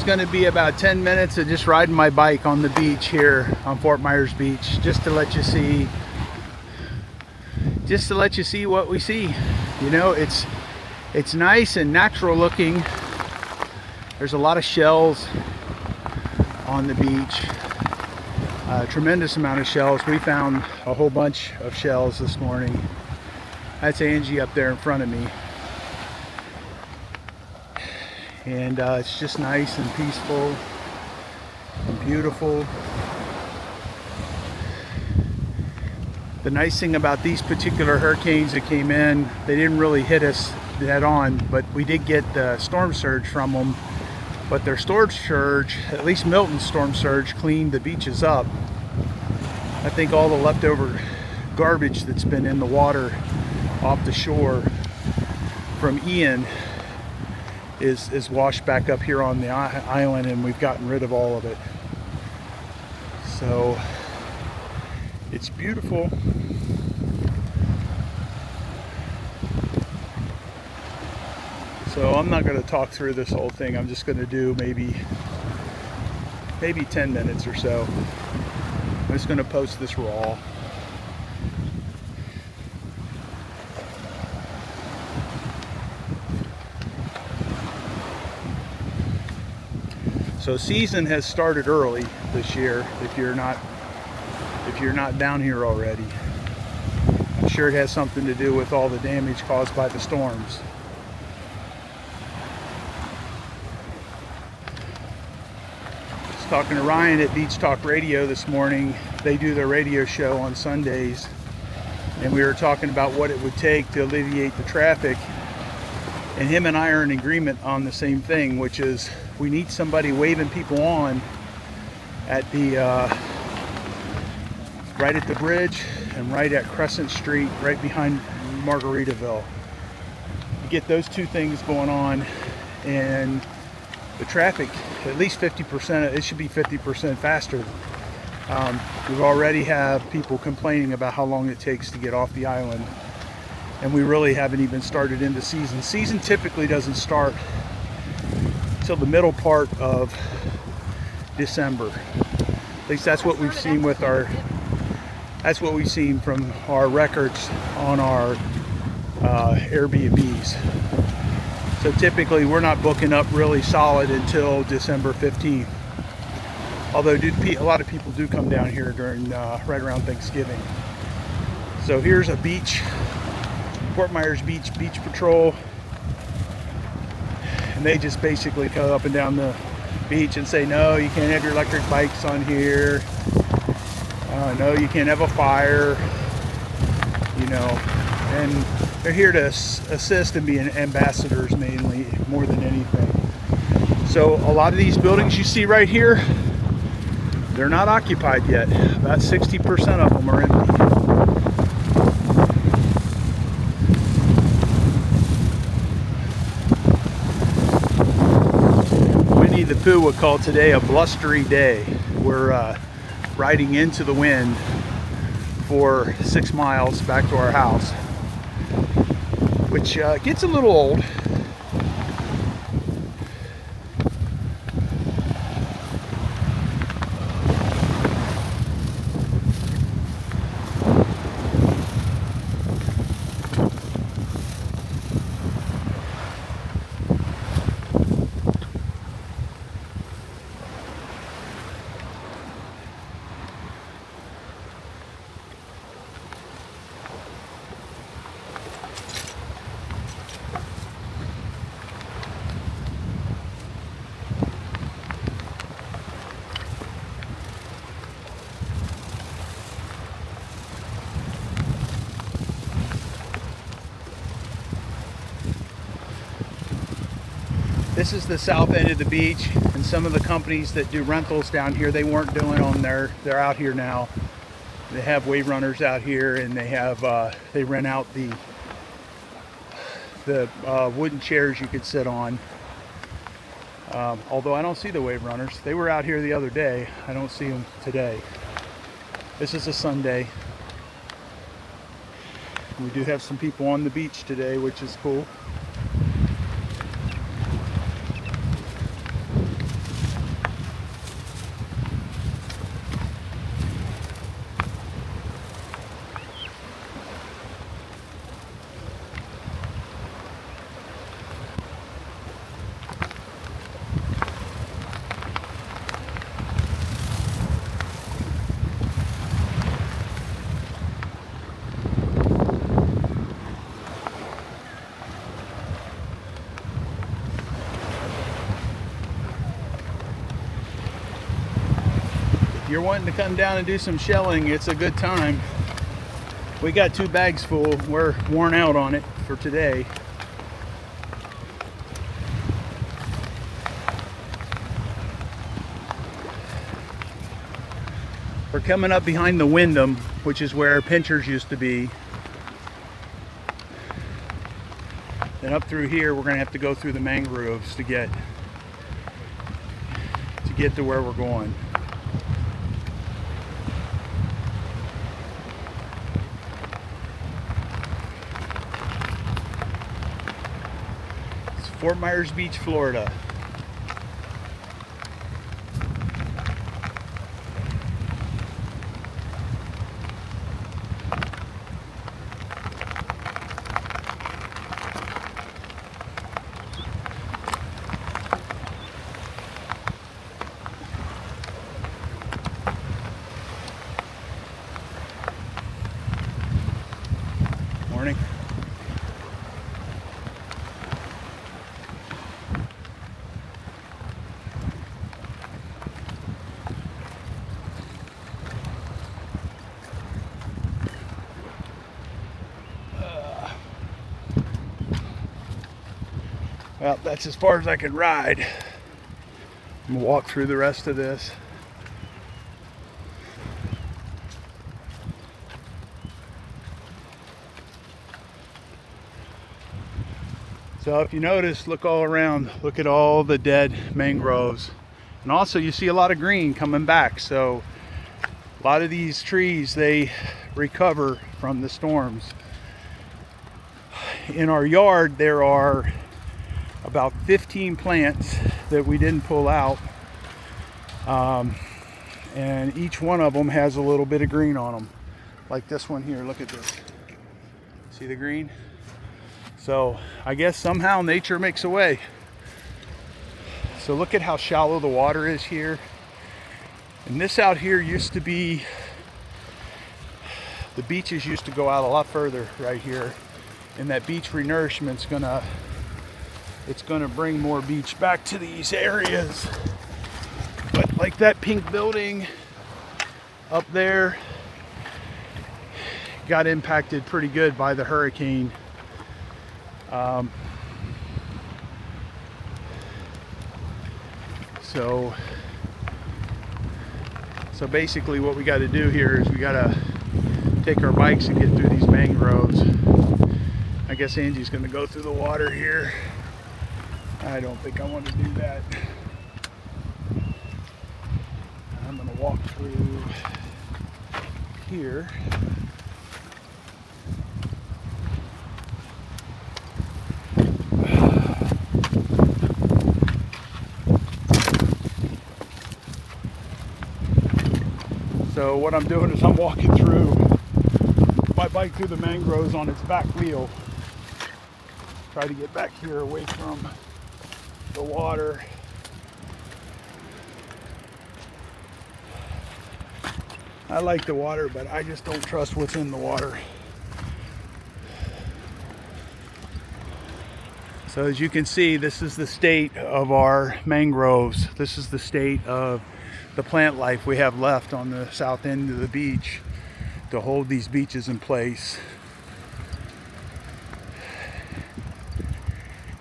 going to be about 10 minutes of just riding my bike on the beach here on Fort Myers Beach, just to let you see what we see. You know, it's nice and natural looking. There's a lot of shells on the beach, a tremendous amount of shells. We found a whole bunch of shells this morning. That's Angie up there in front of me. And it's just nice and peaceful and beautiful. The nice thing about these particular hurricanes that came in, they didn't really hit us head on, but we did get the storm surge from them. But their storm surge, at least Milton's storm surge, cleaned the beaches up. I think all the leftover garbage that's been in the water off the shore from Ian is washed back up here on the island, and we've gotten rid of all of it. So it's beautiful. So I'm not going to talk through this whole thing. I'm just going to do maybe 10 minutes or so. I'm just going to post this raw. So season has started early this year if you're not down here already. I'm sure it has something to do with all the damage caused by the storms. I was talking to Ryan at Beach Talk Radio this morning. They do their radio show on Sundays, and we were talking about what it would take to alleviate the traffic. And him and I are in agreement on the same thing, which is we need somebody waving people on at the right at the bridge and right at Crescent Street, right behind Margaritaville. You get those two things going on, and the traffic, at least 50%, it should be 50% faster. We already have people complaining about how long it takes to get off the island, and we really haven't even started into season. Season typically doesn't start till the middle part of December. At least that's what we've seen with that's what we've seen from our records on our Airbnbs. So typically we're not booking up really solid until December 15th. Although a lot of people do come down here during right around Thanksgiving. So here's a beach, Fort Myers Beach Patrol. And they just basically go up and down the beach and say, no, you can't have your electric bikes on here. No, you can't have a fire. You know, and they're here to assist and be ambassadors mainly, more than anything. So a lot of these buildings you see right here, they're not occupied yet. About 60% of them are empty. Winnie the Pooh would call today a blustery day. We're riding into the wind for 6 miles back to our house, which gets a little old. This is the south end of the beach, and some of the companies that do rentals down here, they weren't doing on there. They're out here now. They have wave runners out here, and they have they rent out the wooden chairs you could sit on. Although I don't see the wave runners. They were out here the other day. I don't see them today. This is a Sunday. We do have some people on the beach today, which is cool. you're wanting to come down and do some shelling, it's a good time. We got 2 bags full. We're worn out on it for today. We're coming up behind the Wyndham, which is where Pinchers used to be. Then up through here, we're going to have to go through the mangroves to get to where we're going. It's Fort Myers Beach, Florida. Morning. Well, that's as far as I can ride. I'm gonna walk through the rest of this. So if you notice, look all around, look at all the dead mangroves. And also you see a lot of green coming back. So a lot of these trees, they recover from the storms. In our yard, there are about 15 plants that we didn't pull out. And each one of them has a little bit of green on them. Like this one here, look at this. See the green? So I guess somehow nature makes a way. So look at how shallow the water is here. And this out here used to be, the beaches used to go out a lot further right here. And that beach renourishment's it's gonna bring more beach back to these areas. But like that pink building up there got impacted pretty good by the hurricane. So basically what we got to do here is we got to take our bikes and get through these mangroves. I guess Angie's going to go through the water here. I don't think I want to do that. I'm going to walk through here. So what I'm doing is I'm walking through my bike through the mangroves on its back wheel. Try to get back here away from the water. I like the water, but I just don't trust what's in the water. So as you can see, this is the state of our mangroves. This is the state of the plant life we have left on the south end of the beach to hold these beaches in place.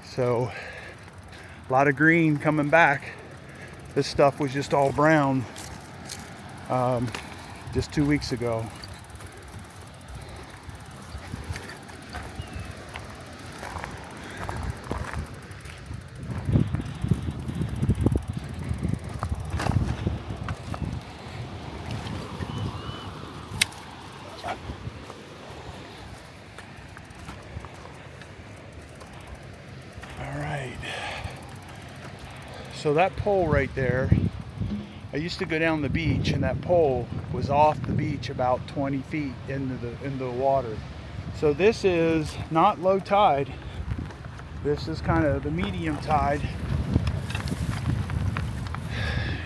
So a lot of green coming back. This stuff was just all brown just 2 weeks ago. So that pole right there, I used to go down the beach and that pole was off the beach about 20 feet into the water. So this is not low tide. This is kind of the medium tide.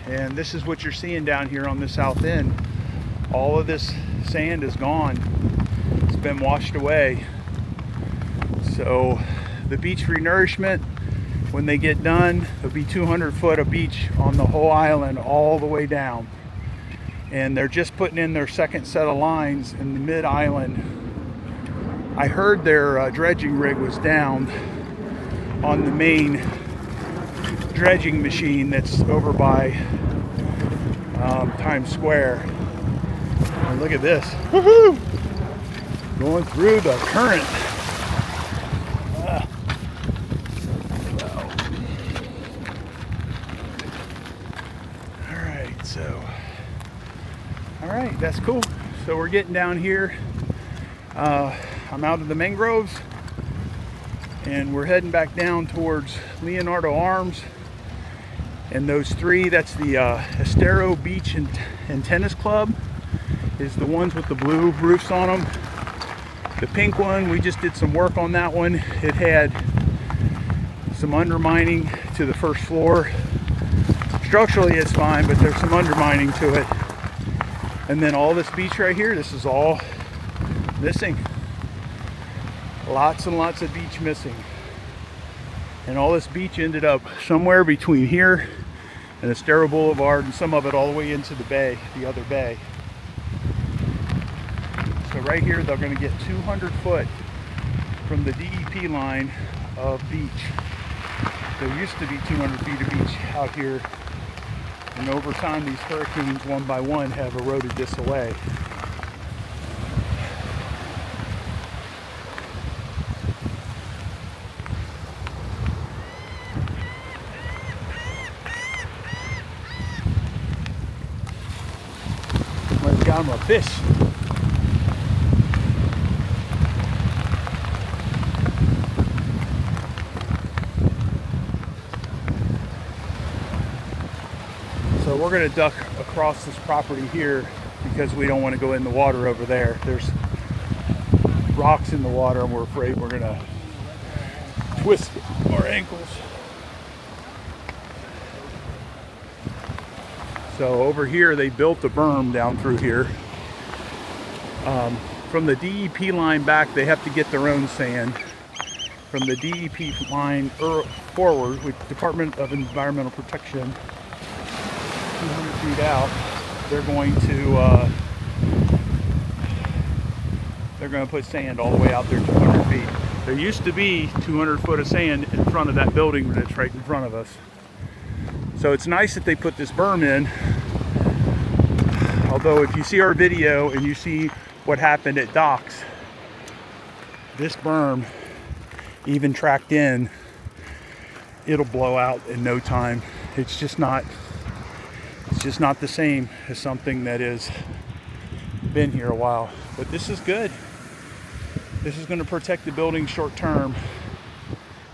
And this is what you're seeing down here on the south end. All of this sand is gone. It's been washed away. So the beach renourishment, when they get done, there'll be 200 foot of beach on the whole island all the way down. and they're just putting in their second set of lines in the mid-island. I heard their dredging rig was down on the main dredging machine that's over by Times Square. And look at this. Woohoo! Going through the current. All right, that's cool. So we're getting down here. I'm out of the mangroves and we're heading back down towards Leonardo Arms. And those three, that's the Estero Beach and Tennis Club, is the ones with the blue roofs on them. The pink one, we just did some work on that one. It had some undermining to the first floor. Structurally it's fine, but there's some undermining to it. And then all this beach right here, this is all missing. Lots and lots of beach missing. And all this beach ended up somewhere between here and Estero Boulevard, and some of it all the way into the bay, the other bay. So right here, they're going to get 200 foot from the DEP line of beach. There used to be 200 feet of beach out here. And over time, these hurricanes, one by one, have eroded this away. Might have got him a fish. So we're going to duck across this property here because we don't want to go in the water over there. There's rocks in the water and we're afraid we're going to twist our ankles. So over here they built a berm down through here. From the DEP line back, they have to get their own sand. From the DEP line forward, with Department of Environmental Protection, 200 feet out, they're going to put sand all the way out there 200 feet. There used to be 200 foot of sand in front of that building that's right in front of us. So it's nice that they put this berm in. Although if you see our video and you see what happened at docks, this berm, even tracked in, it'll blow out in no time. It's just not the same as something that has been here a while. But this is good. This is going to protect the building short term.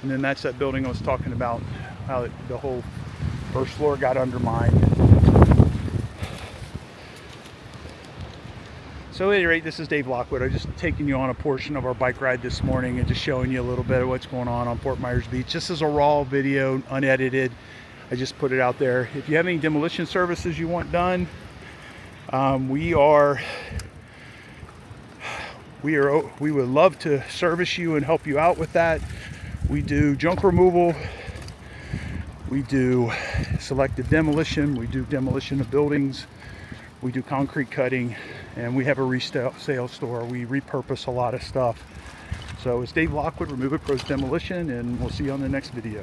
And then that's that building I was talking about, how the whole first floor got undermined. So at any rate, this is Dave Lockwood. I'm just taking you on a portion of our bike ride this morning and just showing you a little bit of what's going on Fort Myers Beach. This is a raw video, unedited. I just put it out there. If you have any demolition services you want done, we would love to service you and help you out with that. We do junk removal, we do selective demolition, we do demolition of buildings, we do concrete cutting, and we have a resale store. We repurpose a lot of stuff. So it's Dave Lockwood, Remove It Pros Demolition, and we'll see you on the next video.